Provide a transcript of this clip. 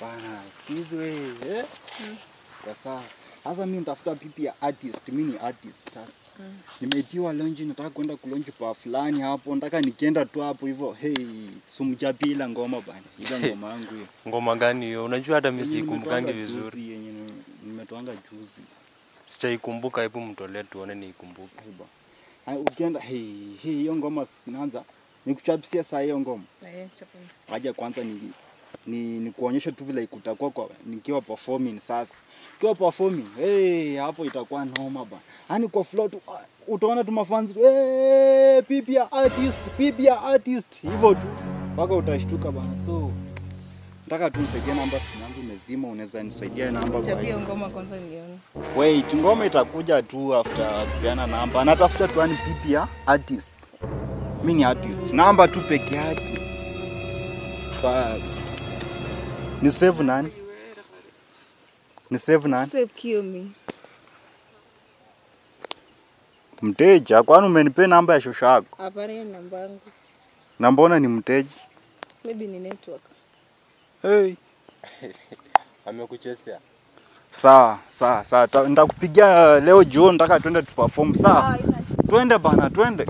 Bana, sikizi wewe. Kwa sawa. Sasa mimi nitafuta pipi ya artist, mimi ni artist sasa. Nimeitiwa launch, nataka kwenda kulonji pa fulani hapo, nataka nikienda tu hapo hivyo, hey, sumjapi ila ngoma bana. Ila ngoma yangu hiyo. Ngoma gani hiyo? Unajua hata mimi sikumbukangi vizuri. Nimetoanga juzi. Sijaikumbuka, hebu mtolee tuone niikumbuke. Ukienda hiyo ngoma sinaanza nikuchapisia saa hiyo ngoma. Aje kwanza ni kuonyesha tu vile itakuwa kwa nikiwa performing sasa. Nikiwa performing, hapo itakuwa noma bana. Yaani kwa flow tu utaona tu mafans, pipi ya artist, hivyo tu. Mpaka utashtuka bana. So nataka tu nisaidie namba yangu imezima, unaweza nisaidia namba kwa hiyo ngoma kwanza nione. Wait, ngoma itakuja tu after kupeana namba. Natafuta tu ani pipi ya artist. Mimi ni artist. Namba tu peke yake. Bas. Ni save nani? Save Kiyomi. Mteja, kwani umenipe namba ya shosho yako? Hapana, hiyo namba yangu. Na mbona ni mteja? Maybe ni network. Hey. Amekuchezea. Sawa. Nitakupigia leo jioni, nataka twende tu perform. Sawa. Twende bana, twende.